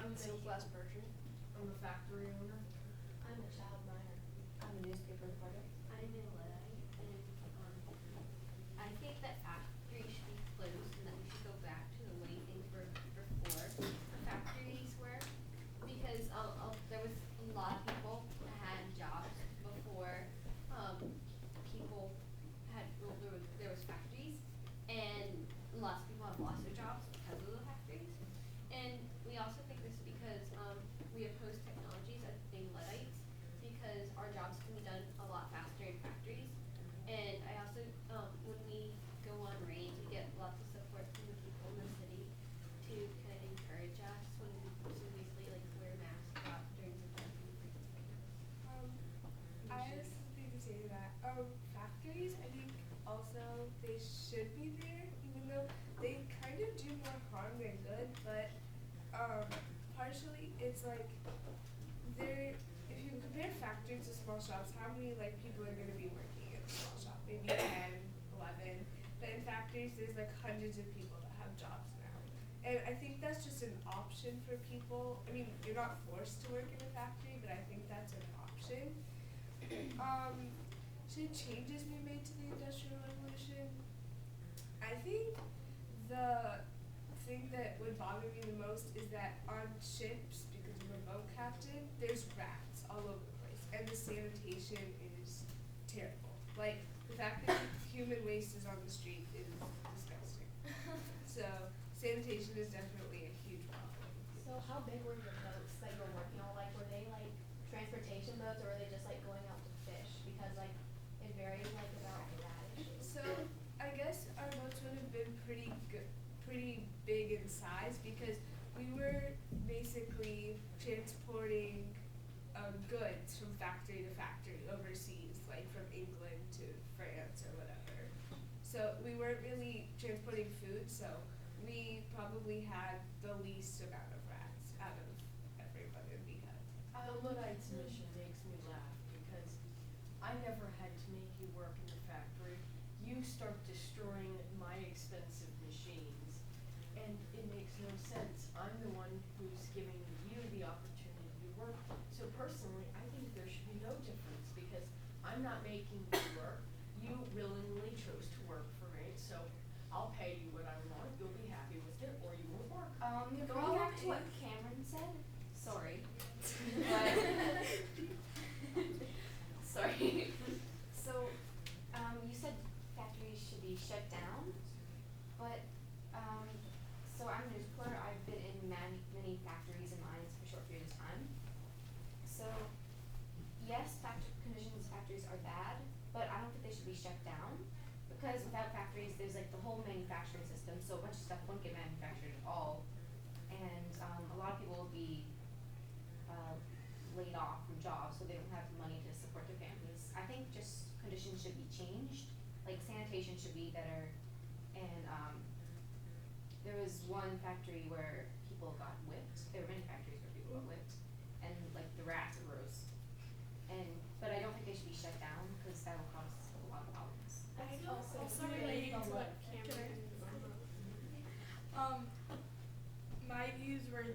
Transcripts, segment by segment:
I'm a middle class person. I'm a factory owner. I'm a child miner. I'm a newspaper reporter. I'm in Luddite, and I think that factories should be closed and that we should go back to the way things were before the factories were, because there was a lot of people that had jobs before people had, well, there was factories, and lots of people have lost their jobs because of the factories. And we also think this is because we oppose technologies as being Luddites, because our jobs can be done a lot faster in factories. And I also, when we go on raids, we get lots of support from the people in the city to kind of encourage us when we basically like wear masks out during the day. I have something to say to that. Factories, I think also they should be there, even though they kind of do more harm than good. But partially, it's like they're. If you compare factories to small shops, how many like people are going to be working in a small shop? Maybe 10, 11. But in factories, there's like hundreds of people that have jobs now. And I think that's just an option for people. I mean, you're not forced to work in a factory, but I think that's an option. Should changes be made to the Industrial Revolution? I think the thing that would bother me the most is that on ships, because I'm a boat captain, there's rats all over the place, and the sanitation is terrible. Like, the fact that human waste is on the street is disgusting. So, sanitation is definitely a huge problem. So how big were your boats that you were working on? Like, were they like transportation boats, or were they just like going out to fish? Because like it varies like about that issue. So, I guess our boats would have been pretty big in size, because we were basically transporting goods from factory to factory overseas, like from England to France or whatever. So we weren't really transporting food, so we probably had the least amount of rats out of everybody we had. The Luddites mission makes me laugh because I never had to make you work in the factory. You start destroying my expensive machines, and it makes no sense. I'm the one who's giving you the opportunity to work. So personally, I think there should be no difference, because I'm not making you work. You willingly chose to work for me, so I'll pay you what I want. You'll be happy with it, or you won't work. Going back to what Cameron said, sorry. But sorry. So, you said factories should be shut down, but so I'm a news reporter. I've been in many factories and mines for short periods of time. So, yes, conditions factories are bad, but I don't think they should be shut down, because without factories, there's like the whole manufacturing system. So a bunch of stuff won't get manufactured at all, and a lot of people will be laid off from jobs, so they don't have the money to support their families. I think just conditions should be changed, like sanitation should be better, and there was one factory where people got whipped. There were many factories where people got whipped, and like the rats arose. But I don't think they should be shut down, because that will cause a lot of problems. I also also related relating to to what what Cameron my views were,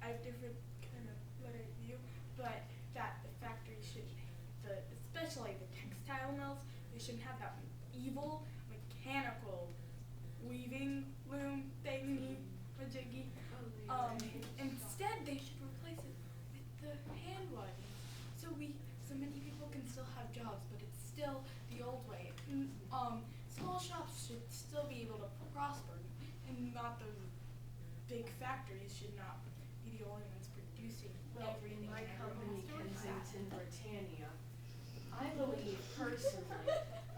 I have different kind of what I view, but that the factory should, especially the textile mills, they shouldn't have that evil mechanical weaving loom thingy majiggy. Instead, they should replace it with the hand one. So many people can still have jobs, but it's still the old way. Small shops should still be able to prosper, and not those big factories should not be the only ones producing everything. My and company, everyone stores that. Kensington, Britannia, I believe personally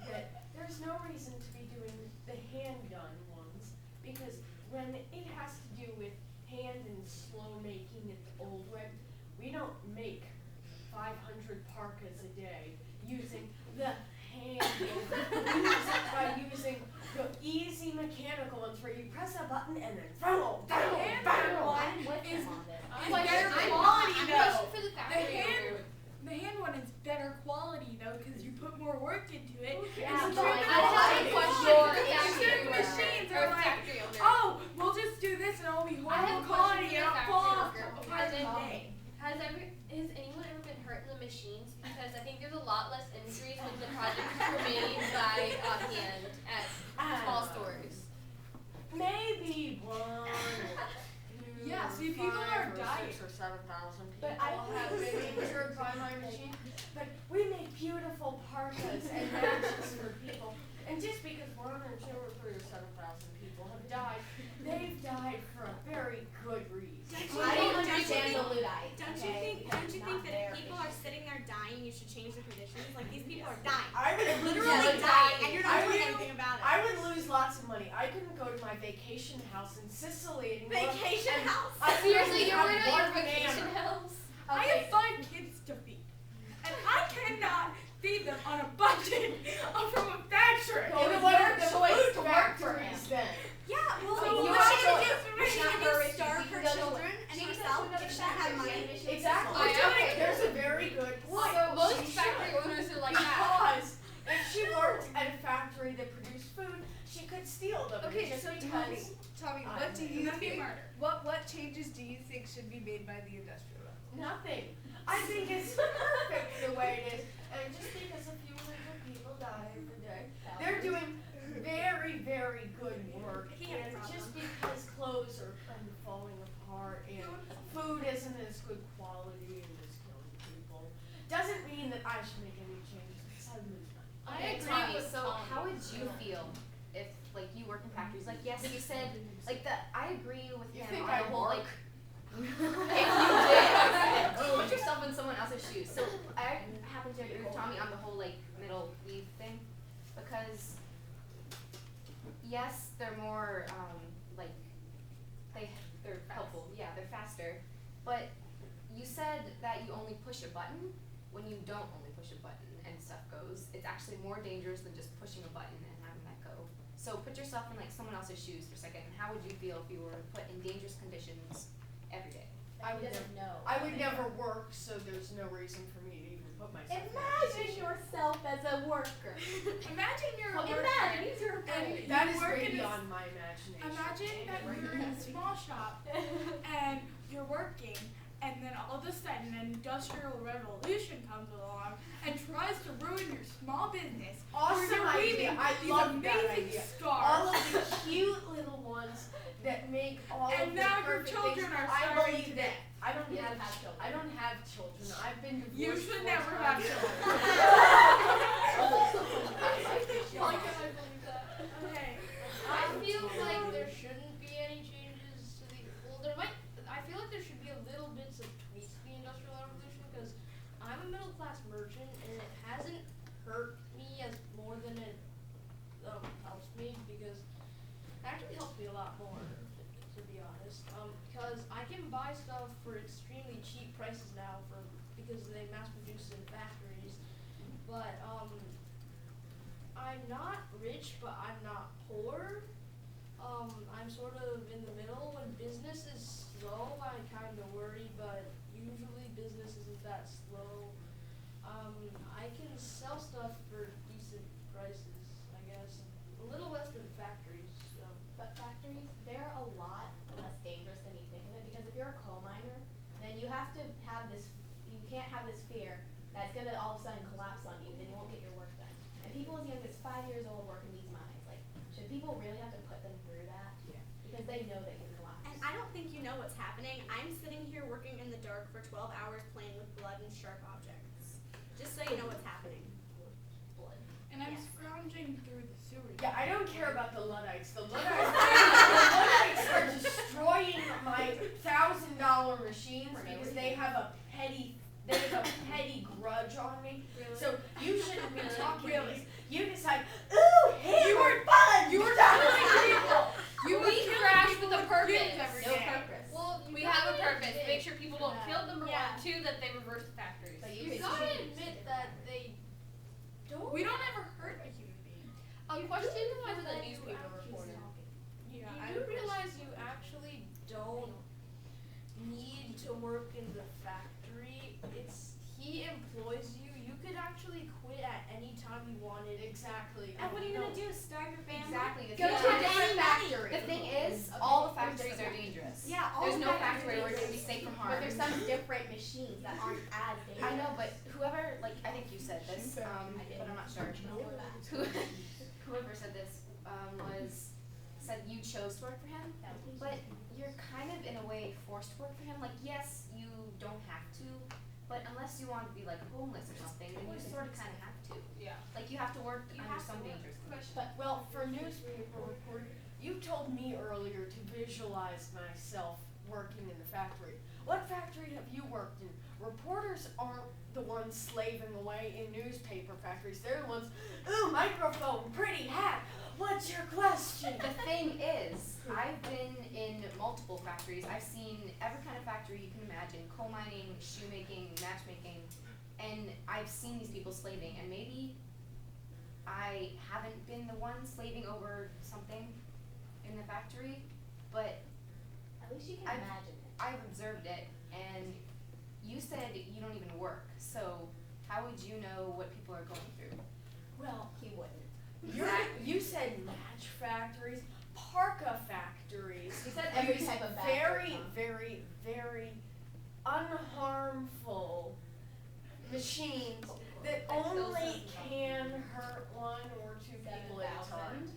that there's no reason to be doing the hand-done ones, because when it has to do with hand and slow making it the old way, we don't make 500 parkas a day using the hand. We use it by using the easy mechanical ones where you press a button and then I'm with Is them on this. better I'm quality though. for the factory. The hand one is better quality though, because you put more work into it. Yeah, And but certain like, I have a question for the certain factory machines owner, are or like, factory owner. oh, we'll just do this and it'll be I have horrible a question quality for and the it'll fall factory off over 3 or 7,000 people have died. They've died for a very good reason. I don't understand the Luddites. Don't okay? you think Not that their if people are issue. sitting there dying, you should change the conditions? Like these people are dying. I would Literally dying, and you're not doing anything about it. I would lose lots of money. I couldn't go to my vacation house in Sicily anymore. Vacation and house? I Seriously, you're have worried about one your vacation banana. house? I have 5 kids to feed, and I cannot feed them on a budget from a factory. Go to was one your of the choice food to work for factories him. then. Yeah, well, So what you she have gonna to- do? What she not gonna her do? issue. Starve You her can go to children work. and She herself can go to if she doesn't have money? Exactly. Oh, yeah, okay. There's a very good point. So most She factory should. owners are like that. Because if she worked at a factory that produced food, she could steal them. Okay, just so because. Tommy, I what do you That'd be think? murder. What changes do you think should be made by the industrial level? Nothing. I think it's perfect the way it is. And just because a few hundred people die every day, they're doing very, very good work. He had a And problem. just because clothes are kind of falling apart and food isn't as good quality and is killing people, doesn't mean that I should make any changes because I lose money. Okay, Tommy, so how would you feel if, like, you work in factories? Like, yes, you said, like, I agree with You him think on I the whole, work? like, if you did, put yourself in someone else's shoes. So I happen to agree with Tommy on the whole, like, middle weave thing, because, yes, they're more, like, they're helpful, yeah, they're faster, but you said that you only push a button when you don't only push a button and stuff goes. It's actually more dangerous than just pushing a button and having that go. So put yourself in like someone else's shoes for a second, and how would you feel if you were put in dangerous conditions every day? I would doesn't know. I would never work, so there's no reason for me to even put myself in that Imagine position. yourself as a worker. Imagine you're a Well, worker. imagine use your brain. And That you is work way in a beyond my imagination. Imagine that you're in a small shop and you're working, and then all of a sudden an industrial revolution comes along and tries to ruin your small business. where Awesome you're idea. weaving I these love that amazing idea. scarves. All of the cute little ones that make all And of now the your perfect children things. are I starving believe to that. death. I don't You have don't have children. I don't have children. I've been divorced You should 4 never times. have children. Why can I believe that? Okay. I feel like there shouldn't be any changes to the. Well, there might. I feel like there should be a little bits of tweaks to the Industrial Revolution because I'm a middle class merchant and it hasn't hurt me as more than it helps me because it actually helps me a lot more to be honest. Because I can buy stuff for extremely cheap prices now because they mass produce in factories, but I'm not rich, but I'm not poor. I'm sort of in the middle. When business is slow, I kind of worry, but usually business isn't that slow. I can sell stuff for decent prices, I guess. A little less than factories. So. But factories, they're a lot less dangerous than you think of it because if you're a coal miner, then you have to have this, you can't have this fear that's going to all of a sudden collapse on you, then you won't get your work done. And people as young as 5 years old work in these mines. Like, should people really have to put them through that? Yeah. Because they know they can collapse. And I don't think you know what's happening. I'm sitting here working in the dark for 12 hours playing with blood and sharp objects. Just so you know what's happening. Blood. And I'm Yes. scrounging through the sewers. Yeah, I don't care about the Luddites. The Luddites are destroying my $1,000 machines because they have a petty grudge on me. So you shouldn't be talking to me. You decide, ooh, hammer fun! You were killing people! We crash with a purpose. every No day. purpose. Well, you We gotta have a purpose. admit- Make sure people don't kill number Yeah. 1, 2, that they reverse the factories. But You can gotta change admit that they don't. We don't ever hurt a human being. A question was in the that you newspaper actually reporter. Yeah, You I do have a realize you actually don't need to work in the factory. He employs you. You could actually quit at any time you wanted. Exactly. And what are you going to do? Starve your family? Exactly. The Go thing to a is- different factory. The thing is, all the factories are dangerous. Yeah, all There's the no factories factory are where it's gonna be dangerous. safe from But harm. there's some different machines that aren't as dangerous. I know, but whoever, like, I think you said this, but I'm not sure. Whoever said this said you chose to work for him, but you're kind of in a way forced to work for him. Like, yes, you don't have to, But unless you want to be like homeless or something, then you sort of kind of have to. Yeah. Like you have to work under some work. dangerous conditions. But, well, for newspaper reporter, you told me earlier to visualize myself working in the factory. What factory have you worked in? Reporters aren't the ones slaving away in newspaper factories. They're the ones, ooh, microphone, pretty hat. What's your question? The thing is, I've been in multiple factories. I've seen every kind of factory you can imagine: coal mining, shoemaking, matchmaking, and I've seen these people slaving. And maybe I haven't been the one slaving over something in the factory, but At least you can I've- imagine it. I've observed it. And you said you don't even work, so how would you know what people are going through? Well, He wouldn't. you said match factories, parka factories. He said every use type of factory, very, huh? very, very unharmful machines that only can hurt one or two people at a time.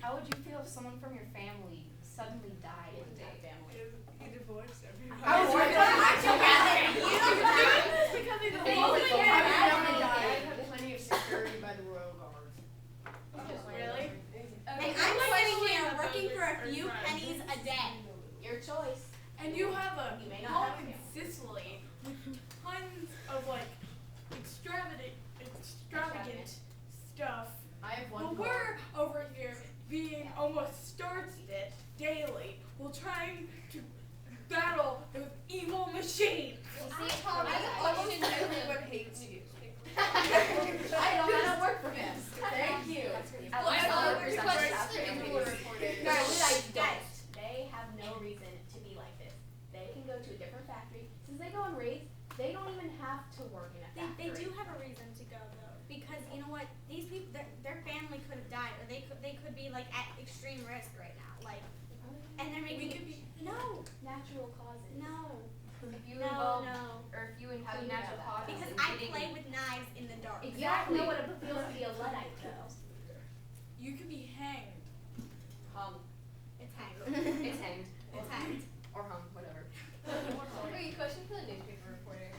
How would you feel if someone from your family suddenly died one day? He divorced everybody. I was Really? because of the They whole only thing. care I about would the die. family. I have plenty of security by the Royal Guards. Really? And I'm sitting here working for a few pennies a day. Your choice. And you have a You may not home have in a Sicily with tons of like extravagant stuff. I have one But car. we're over here being almost starved daily. We're trying to battle those evil machines. You see, Tom, I have a question. Everyone hates you. I don't want to work for him. Thank you. At Well, least I I'll thought represent the the question staff is community. who are reporting. Guys, they have no reason to be like this. They can go to a different factory. Since they go on raids, they don't even have to work in a factory. They do have a reason to go though, because you know what? These people, their family could have died, or they could be like at extreme risk right now. Like, and they're making no, Natural causes. no, If you no, involve, no. or if you How do include you know natural that? causes, Because in I hitting- play with knives in the dark. You don't know what it feels to be a Luddite though. You could be hanged. It's hanged. It's hanged. It's hanged. Or hung, whatever. Okay, question for the newspaper reporter.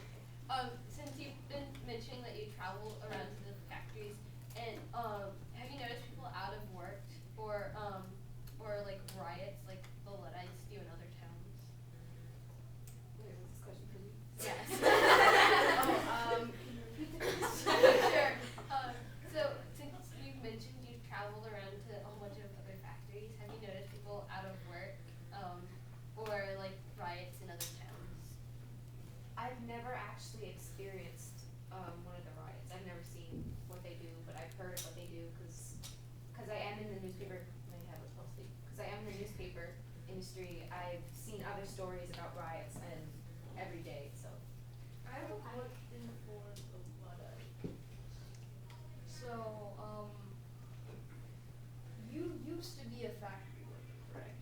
Since you've been mentioning that you travel around to the factories, and have you noticed people out of work or like riots like the Luddites do in other towns? Wait, was this question for me? Yes. Sure. So since you've mentioned you've traveled around to a whole bunch of other factories, have you noticed people out of work, or like riots in other towns? I've never actually experienced one of the riots. I've never seen what they do, but I've heard of what they do because I am in the newspaper. My head was mostly because I am in the newspaper industry. I've seen other stories about riots and every day. So I have a question for the Luddite. So, you used to be a factory worker, correct?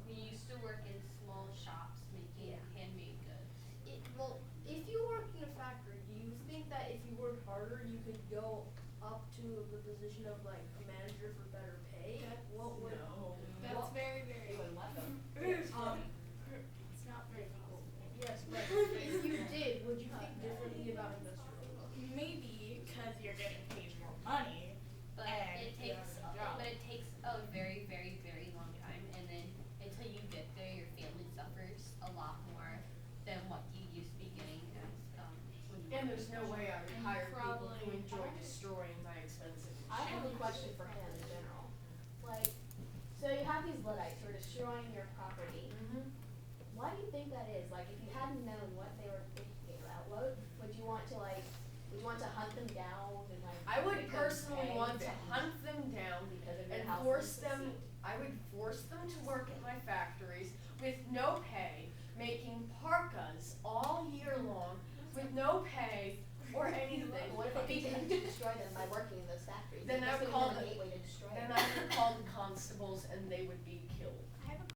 We used to work in small shops making handmade goods. Well, if you worked in a factory, do you think that if you worked harder, you could go up to the position of like a manager for better pay? What would? That's very, very. You wouldn't let them. It's not very possible. Yes, but if you did, would you think differently about industrial? Maybe because you're getting paid more money. But And it you takes, have a job. but it takes a very, very, very long time, and then until you get there, your family suffers a lot more than what you used to be getting as when you. And there's no way I would hire people who Probably. enjoy destroying my expensive I have a machines. question for him in general. Like, so you have these Luddites who are destroying your property. Mhm. Why do you think that is? Like, if you hadn't known what they were thinking about, what would you want to like? Would you want to hunt them down and like? I would make them personally pay want to them hunt them down because of your and house force needs to them, succeed? I would force them to work at my factories with no pay, making parkas all year long with no pay or anything. What if they continue to destroy them by working in those factories? Then I That's would gonna call be the- a gateway to destroy Then them. I would call the constables and they would be killed.